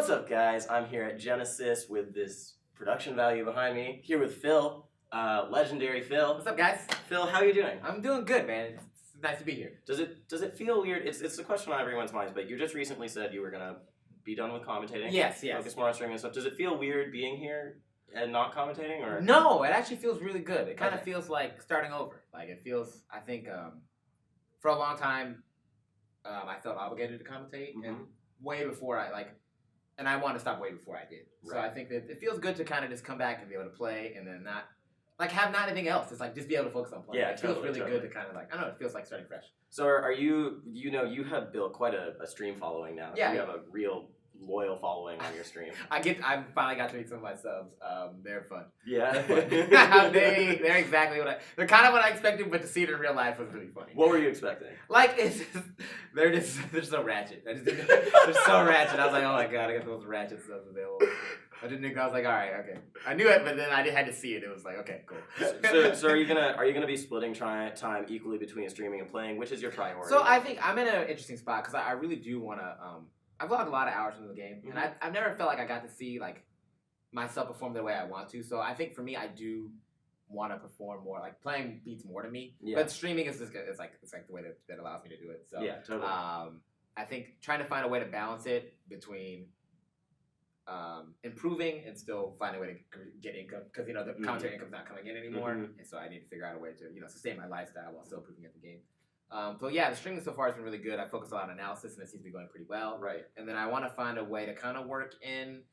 What's up, guys? I'm here at Genesis with this production value behind me. Here with Phil, legendary Phil. What's up, guys? Phil, how are you doing? I'm doing good, man. It's nice to be here. Does it feel weird? It's a question on everyone's minds, but you just recently said you were gonna be done with commentating. Yes. Focus more on streaming and stuff. Does it feel weird being here and not commentating, or? No, it actually feels really good. It kind of feels like starting over. Like it feels. I think for a long time, I felt obligated to commentate, and way before and I wanted to stop way before I did. So I think that it feels good to kind of just come back and be able to play, and then not have anything else. It's like just be able to focus on playing. Yeah, it feels really good to kind of I don't know. It feels like starting fresh. So are you? You have built quite a stream following now. Yeah, you have a real loyal following on your stream. I finally got to meet some of my subs. They're fun. Yeah. They're fun. They're exactly they're kind of what I expected, but to see it in real life was really funny. What were you expecting? They're so ratchet. They're so ratchet. I was like, oh my god, I got the most ratchet subs available. I was like, all right, okay. I knew it, but then I had to see it. It was like, okay, cool. So are you gonna be splitting time equally between streaming and playing? Which is your priority? So I think I'm in an interesting spot because I really do want to. I've logged a lot of hours into the game, and I've never felt like I got to see myself perform the way I want to. So I think for me, I do want to perform more. Like playing beats more to me, but streaming is just it's like the way that allows me to do it. So yeah, totally. I think trying to find a way to balance it between improving and still find a way to get income because the commentary income's not coming in anymore, and so I need to figure out a way to sustain my lifestyle while still improving at the game. So yeah, the streaming so far has been really good. I focus a lot on analysis, and it seems to be going pretty well. Right. And then I want to find a way to kind of work in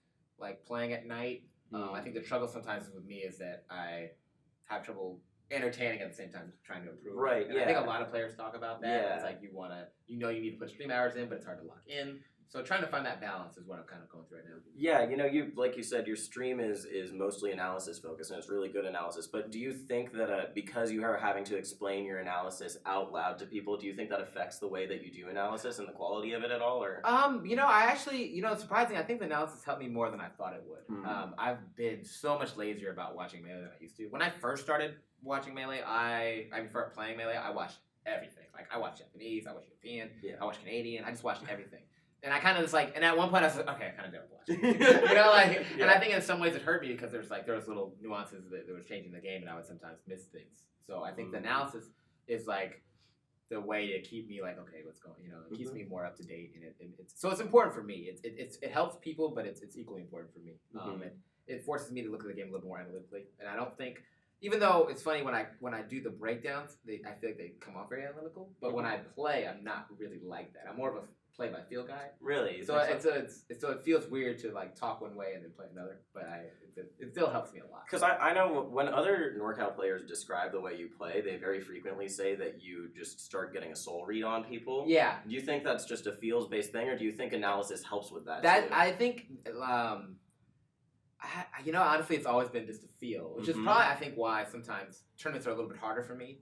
playing at night. I think the trouble sometimes with me is that I have trouble entertaining at the same time trying to improve. Right. And I think a lot of players talk about that. Yeah. It's like you need to put stream hours in, but it's hard to lock in. So trying to find that balance is what I'm kind of going through right now. Yeah, you like you said, your stream is mostly analysis focused, and it's really good analysis. But do you think that because you are having to explain your analysis out loud to people, do you think that affects the way that you do analysis and the quality of it at all? Or I actually, it's surprising. I think the analysis helped me more than I thought it would. I've been so much lazier about watching Melee than I used to. When I first started watching Melee, I started playing Melee, I watched everything. I watched Japanese, I watched European, I watched Canadian. I just watched everything. And I kind of and at one point I was like, okay, I kind of don't watch it. And I think in some ways it hurt me because there was little nuances that was changing the game, and I would sometimes miss things. So I think the analysis is the way to keep me okay, what's going, it keeps me more up to date, and it's important for me. It helps people, but it's equally important for me. And it forces me to look at the game a little more analytically, and I don't think. Even though it's funny when I do the breakdowns, I feel like they come off very analytical. But when I play, I'm not really like that. I'm more of a play by feel guy. Really? So it feels weird to talk one way and then play another. But it still helps me a lot. Because I know when other NorCal players describe the way you play, they very frequently say that you just start getting a soul read on people. Yeah. Do you think that's just a feels based thing, or do you think analysis helps with that? Too? I think. Honestly, it's always been just a feel, which is probably, I think, why sometimes tournaments are a little bit harder for me,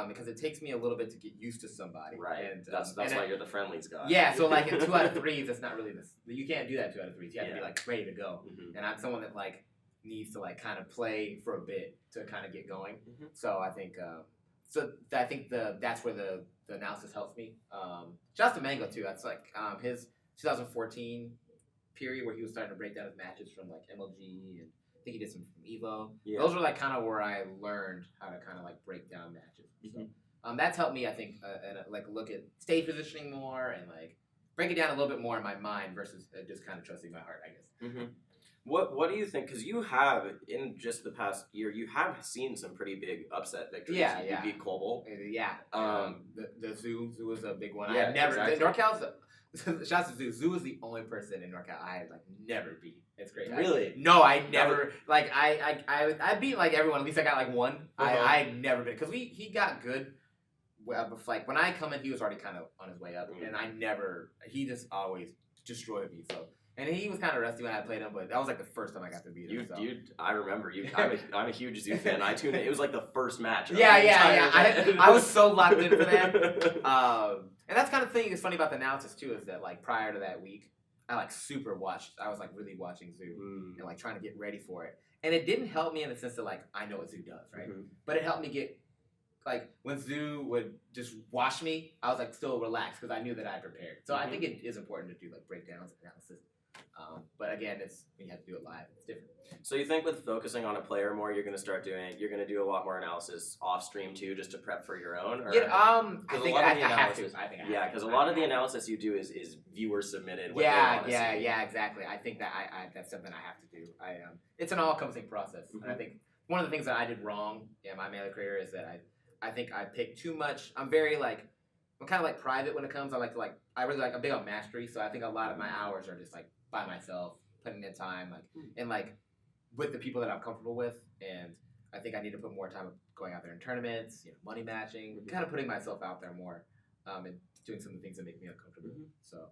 because it takes me a little bit to get used to somebody. Right. And that's why you're the friendlies guy. Yeah. So in 2 out of 3s, that's not really this. You can't do that in 2 out of 3s. You have to be ready to go. And I'm someone that needs to kind of play for a bit to kind of get going. So I think that's where the analysis helps me. Shouts to Mango too. That's his 2014. Period where he was starting to break down his matches from MLG, and I think he did some from Evo. Yeah. Those were kind of where I learned how to kind of break down matches. So, that's helped me, I think, and look at stage positioning more and break it down a little bit more in my mind versus just kind of trusting my heart, I guess. What do you think? Because you have in just the past year, you have seen some pretty big upset victories. Yeah. You beat Koval. Yeah. The Zoo was a big one. Yeah, I never exactly. NorCal's. Shouts to Zoo. Zoo is the only person in NorCal I never beat. It's great. Really? I never I beat everyone. At least I got one. I never been because he got good. Well, when I come in, he was already kind of on his way up, and he just always destroyed me. So. And he was kind of rusty when I played him, but that was the first time I got to beat him. I remember you. I'm a huge Zoo fan. I tuned in. It was the first match. Yeah. I was so locked in for that. And that's kind of thing that's funny about the analysis too is that prior to that week, I super watched. I was really watching Zoo and trying to get ready for it. And it didn't help me in the sense that I know what Zoo does, right? But it helped me get when Zoo would just wash me, I was still relaxed because I knew that I prepared. So I think it is important to do breakdowns, analysis. But again, it's when you have to do it live, it's different. So you think with focusing on a player more, you're going to do a lot more analysis off stream too, just to prep for your own? Or, I think I have to. Yeah, because a lot of the analysis you do is viewer submitted. Yeah, exactly. I think that that's something I have to do. It's an all-encompassing process. Mm-hmm. And I think one of the things that I did wrong in my Melee career is that I think I picked too much. I'm very I'm kind of like private when it comes. I'm big on mastery, so I think a lot of my hours are just like by myself, putting in time, and with the people that I'm comfortable with. And I think I need to put more time going out there in tournaments, money matching, kind of putting myself out there more, and doing some of the things that make me uncomfortable. Mm-hmm. So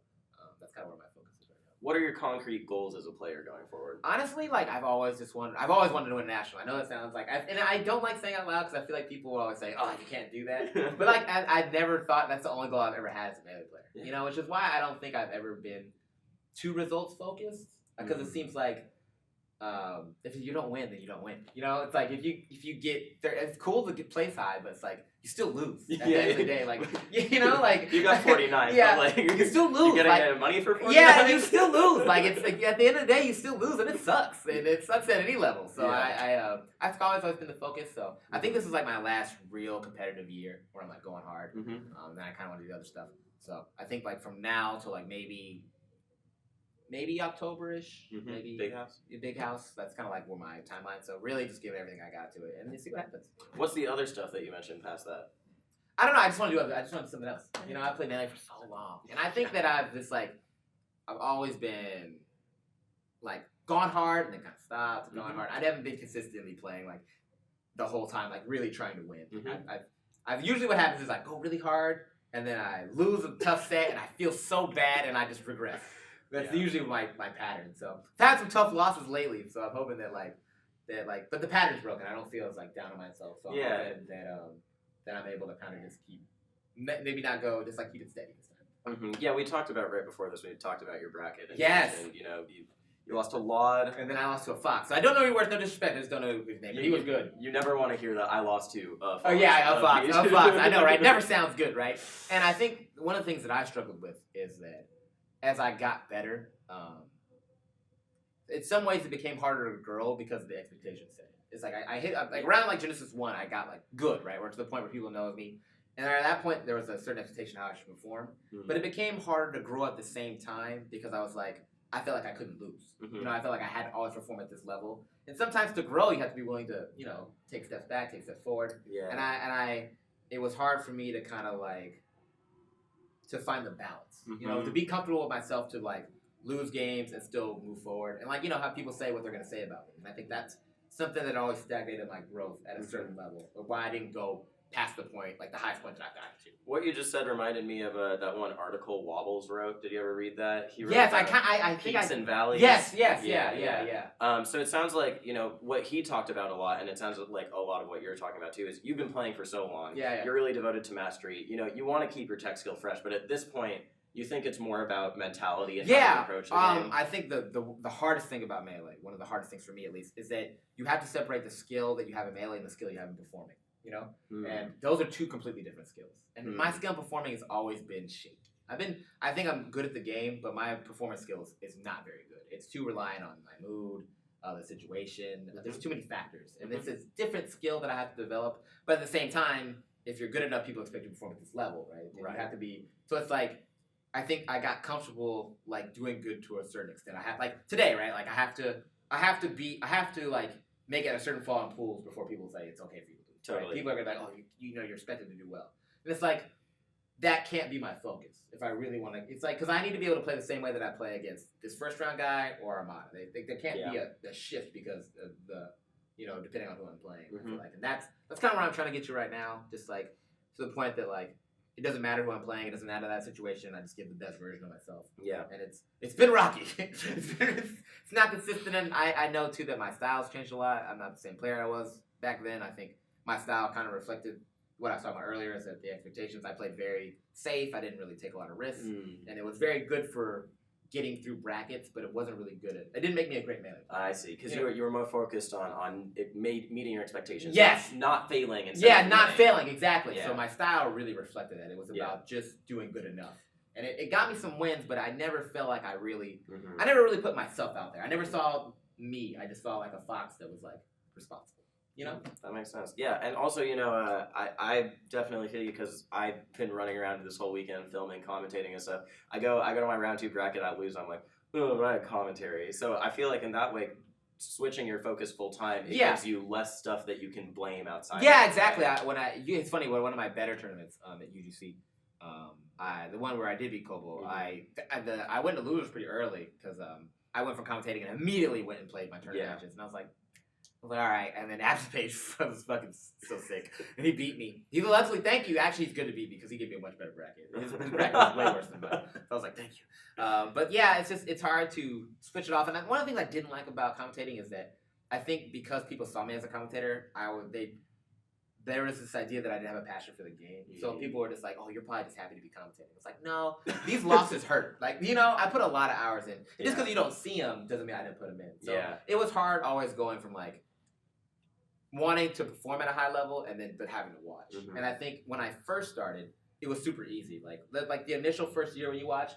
that's kind of where my focus is right now. What are your concrete goals as a player going forward? Honestly, I've always wanted to win a national. I know that sounds and I don't like saying it out loud because I feel like people will always say, "Oh, you can't do that." But I never thought that's the only goal I've ever had as a Melee player. Yeah. Which is why I don't think I've ever been too results focused, because it seems like if you don't win, then you don't win. It's like if you get there, it's cool to get place high, but it's like you still lose at the end of the day. You got 49. Yeah, but you still lose. You getting money for 49? Yeah, you still lose. It's at the end of the day, you still lose, and it sucks. And it sucks at any level. So I've always been the focus. So I think this is my last real competitive year where I'm going hard. Mm-hmm. Then I kind of want to do other stuff. So I think from now to maybe October-ish, mm-hmm. Maybe Big House. That's kind of where my timeline. So really, just give everything I got to it, and see what happens. What's the other stuff that you mentioned past that? I don't know. I just want to do something else. I played Melee for so long, and I think that I've always been gone hard and then kind of stopped, gone hard. I haven't been consistently playing the whole time, really trying to win. Mm-hmm. I've usually what happens is I go really hard and then I lose a tough set and I feel so bad and I just regress. That's usually my pattern. So I've had some tough losses lately, so I'm hoping that but the pattern's broken. I don't feel as down on myself. So I'm hoping that I'm able to kind of just maybe not go, just keep it steady this time. Mm-hmm. Yeah, we talked about right before this. We talked about your bracket. And yes. You lost to Laud. And then I lost to a Fox. So I don't know no disrespect. I just don't know his name. But he was good. You never want to hear that I lost to a Fox. Oh yeah, a Fox. A Fox. I know, right? Never sounds good, right? And I think one of the things that I struggled with is that as I got better, in some ways it became harder to grow because of the expectations set. It's I hit around Genesis 1, I got good, right? Where to the point where people know me. And at that point there was a certain expectation how I should perform. Mm-hmm. But it became harder to grow at the same time because I was I felt I couldn't lose. Mm-hmm. I felt I had to always perform at this level. And sometimes to grow you have to be willing to, take steps back, take steps forward. Yeah. And it was hard for me to kind of to find the balance. Mm-hmm. To be comfortable with myself to lose games and still move forward. And how people say what they're gonna say about me. And I think that's something that always stagnated my growth at a certain level. Or why I didn't go past the point, the highest point that I've gotten to. What you just said reminded me of that one article Wobbles wrote. Did you ever read that? He wrote yes, I think peaks and valleys. Yes, yeah. So it sounds like, what he talked about a lot, and it sounds like a lot of what you're talking about too, is you've been playing for so long. Yeah. You're really devoted to mastery. You want to keep your tech skill fresh, but at this point, you think it's more about mentality and how you approach the game? I think the hardest thing about Melee, one of the hardest things for me at least, is that you have to separate the skill that you have in Melee and the skill you have in performing. And those are two completely different skills. And my skill in performing has always been shaped. I think I'm good at the game, but my performance skills is not very good. It's too reliant on my mood, the situation. There's too many factors. And it's a different skill that I have to develop. But at the same time, if you're good enough, people expect you to perform at this level, right? And you have to be. So it's I think I got comfortable doing good to a certain extent. I have today, right? I have to make it a certain fall in pools before people say it's okay for you. Totally. Right? People are going to be you're expected to do well. And it's that can't be my focus if I really want to. It's because I need to be able to play the same way that I play against this first round guy or Armada. There can't be a shift because of the, depending on who I'm playing. Mm-hmm. And that's kind of where I'm trying to get you right now. Just to the point that it doesn't matter who I'm playing. It doesn't matter that situation. I just give the best version of myself. Yeah. And it's been rocky. it's not consistent. And I know too that my style's changed a lot. I'm not the same player I was back then. I think my style kind of reflected what I was talking about earlier, is that the expectations. I played very safe. I didn't really take a lot of risks. And it was very good for getting through brackets, but it wasn't really good at it. Didn't make me a great Melee player. I see, because you were more focused on meeting your expectations. Yes. Not failing. Not failing, exactly. Yeah. So my style really reflected that. It was about just doing good enough. And it got me some wins, but I never felt like I Mm-hmm. never really put myself out there. I never saw me. I just saw like a fox that was like responsible. You know? That makes sense. Yeah, and also, I definitely feel you because I've been running around this whole weekend filming, commentating and stuff. I go to my round 2 bracket, I lose, I'm like, oh, right, commentary. So I feel like in that way, switching your focus full time, it gives you less stuff that you can blame outside. Yeah, exactly. It's funny, one of my better tournaments at UGC, the one where I did beat Kobo, I went to losers pretty early because I went from commentating and immediately went and played my tournament matches, and I was like, all right. And then Page was fucking so sick, and he beat me. He luckily, thank you. Actually, he's good to beat me because he gave me a much better bracket. His bracket was way worse than mine. So I was like, thank you. But yeah, it's hard to switch it off. And one of the things I didn't like about commentating is that I think because people saw me as a commentator, there was this idea that I didn't have a passion for the game. So people were just like, oh, you're probably just happy to be commentating. It's like, no, these losses hurt. Like, I put a lot of hours in. Just because you don't see them doesn't mean I didn't put them in. So it was hard always going from like wanting to perform at a high level but having to watch. Mm-hmm. And I think when I first started, it was super easy. Like the initial first year when you watch,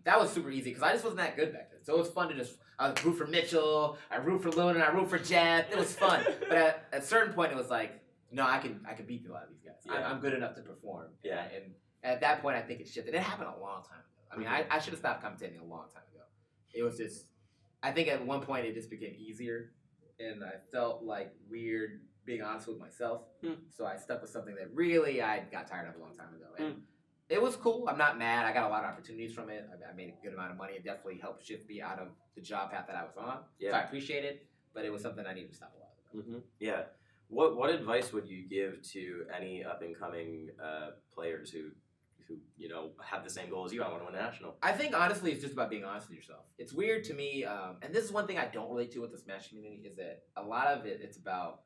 that was super easy because I just wasn't that good back then. So it was fun to I would root for Mitchell, I root for Luna, I root for Jeff. It was fun. But at a certain point, it was like, no, I can beat a lot of these guys. Yeah. I'm good enough to perform. Yeah. And at that point, I think it shifted. It happened a long time ago. I mean, I should have stopped commentating a long time ago. It was just, I think at one point it just became easier. And I felt like weird being honest with myself. So I stuck with something that really I got tired of a long time ago. And it was cool. I'm not mad. I got a lot of opportunities from it. I made a good amount of money. It definitely helped shift me out of the job path that I was on. Yeah. So I appreciate it. But it was something I needed to stop a while ago. Mm-hmm. Yeah. What advice would you give to any up and coming players who have the same goal as you? I want to win a national. I think honestly, it's just about being honest with yourself. It's weird to me, and this is one thing I don't relate to with the Smash community is that a lot of it's about.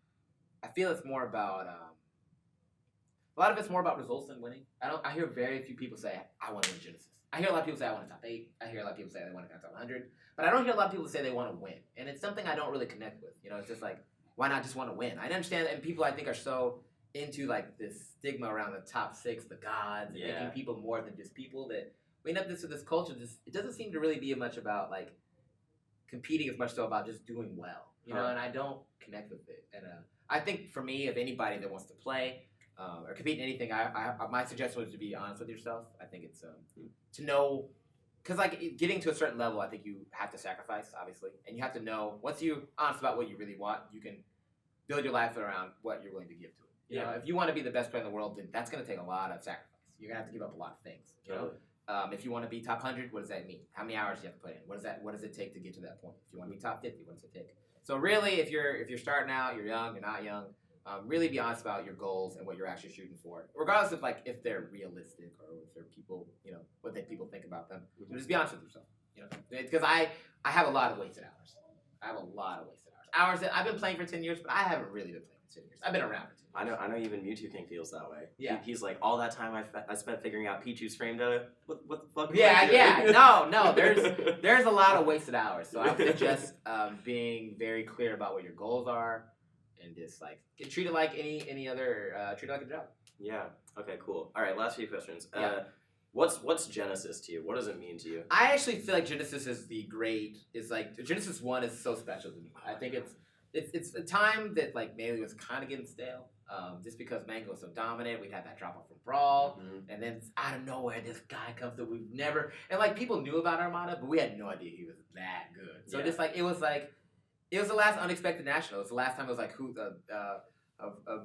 I feel it's more about. A lot of it's more about results than winning. I hear very few people say I want to win Genesis. I hear a lot of people say I want to top 8. I hear a lot of people say they want to top 100. But I don't hear a lot of people say they want to win, and it's something I don't really connect with. It's just like, why not just want to win? I understand that, and people I think are so into like this stigma around the top 6, the gods, and making people more than just people that we end up with this culture. It doesn't seem to really be much about like competing as much so about just doing well, and I don't connect with it. And I think for me, if anybody that wants to play or compete in anything, my suggestion was to be honest with yourself. I think it's to know. Because, like, getting to a certain level, I think you have to sacrifice, obviously. And you have to know, once you're honest about what you really want, you can build your life around what you're willing to give to it. You know, if you want to be the best player in the world, then that's going to take a lot of sacrifice. You're going to have to give up a lot of things. You know? If you want to be top 100, what does that mean? How many hours do you have to put in? What does it take to get to that point? If you want to be top 50, what does it take? So really, if you're starting out, you're young, you're not young, really be honest about your goals and what you're actually shooting for, regardless of like if they're realistic or if they're people, what people think about them. Mm-hmm. Just be honest with yourself, because I have a lot of wasted hours. Hours that I've been playing for 10 years, but I haven't really been playing for 10 years. I've been around for 10 years. I know even Mewtwo King feels that way. Yeah. He's like, all that time I spent figuring out Pichu's frame data, what the fuck? No, there's a lot of wasted hours. So I would suggest being very clear about what your goals are. And just like treat it like any other, treat it like a job. Yeah. Okay. Cool. All right. Last few questions. What's Genesis to you? What does it mean to you? I actually feel like Genesis is Genesis 1 is so special to me. I think it's a time that like Melee was kind of getting stale. Just because Mango was so dominant, we'd had that drop off from Brawl, and then out of nowhere this guy comes that we've never and like people knew about Armada, but we had no idea he was that good. So just like it was the last unexpected national. It was the last time it was like who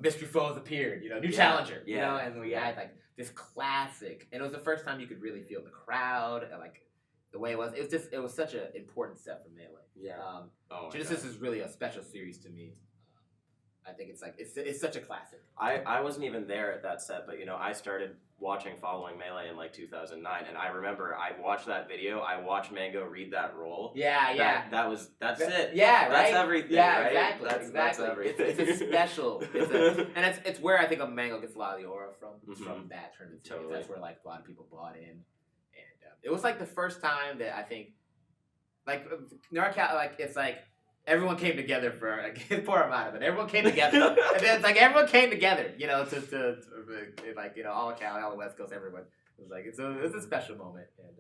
mystery foes appeared, new challenger, and we had like this classic, and it was the first time you could really feel the crowd and like the way it was. It was such an important step for Melee. Yeah. Genesis is really a special series to me. I think it's such a classic. I wasn't even there at that set, but I started following Melee in like 2009, and I remember I watched that video. I watched Mango read that roll. Yeah. That's it. Yeah, right. That's everything. Yeah, right? exactly. That's everything. It's a special. And it's where I think a Mango gets a lot of the aura from. From that tournament. Totally. That's where like a lot of people bought in, and it was like the first time that I think, like NorCal, like it's like. Everyone came together for Armada, but everyone came together, and then it's like everyone came together, to like all Cali, all the West Coast, everyone was like it's a special moment, and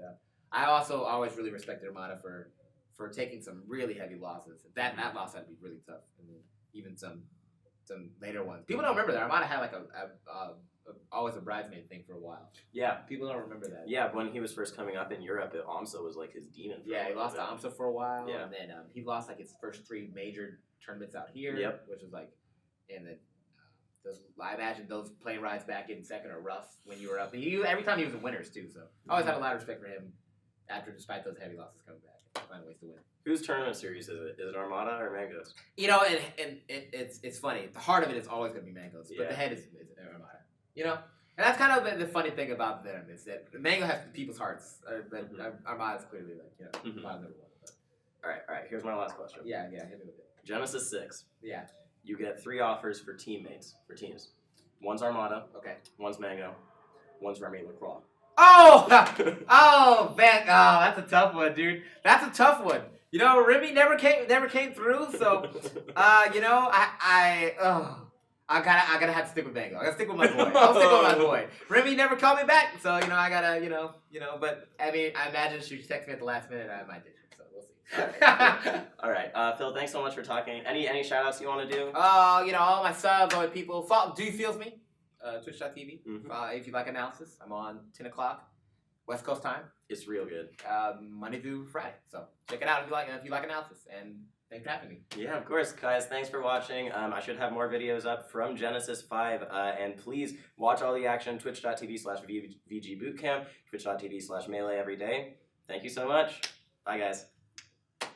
I also always really respected Armada for taking some really heavy losses. That loss had to be really tough, and then even some later ones. People don't remember that Armada had like always a bridesmaid thing for a while. Yeah. People don't remember that. Yeah, when he was first coming up in Europe, AMSA was like his demon. Yeah, he lost to AMSA for a while. Yeah. And then he lost like his first 3 major tournaments out here. Yep. Which was like, and then I imagine those plane rides back in second are rough when you were up. Every time he was in winners too, so I always had a lot of respect for him despite those heavy losses coming back. Find ways to win. Whose tournament series is it? Is it Armada or Mango's? You know, and it's funny. The heart of it is always going to be Mango's, but the head is Armada. You know? And that's kind of the funny thing about them is that Mango has people's hearts, but Armada's clearly like, Armada's number one. All right. Here's my last question. Yeah, hit me with it. Genesis 6. Yeah. You get 3 offers for teams. One's Armada. Okay. One's Mango. One's Remy LaCroix. Oh, man, that's a tough one, dude. That's a tough one. You know, Remy never came through, so you know, I gotta have to stick with Mango. I gotta stick with my boy. I'll stick with my boy. Remy never called me back, so you know I gotta, you know. But I mean, I imagine she texted me at the last minute. I might ditch her, so we'll see. All right, Phil. Thanks so much for talking. Any shout outs you want to do? You know, all my subs, all my people. Do you feels me? Twitch.tv. If you like analysis, I'm on 10 o'clock West Coast time. It's real good. Monday through Friday. So check it out if you like analysis. And thanks for having me. Yeah, of course, guys. Thanks for watching. I should have more videos up from Genesis 5. And please watch all the action. Twitch.tv/VG Bootcamp. Twitch.tv/Melee every day. Thank you so much. Bye, guys.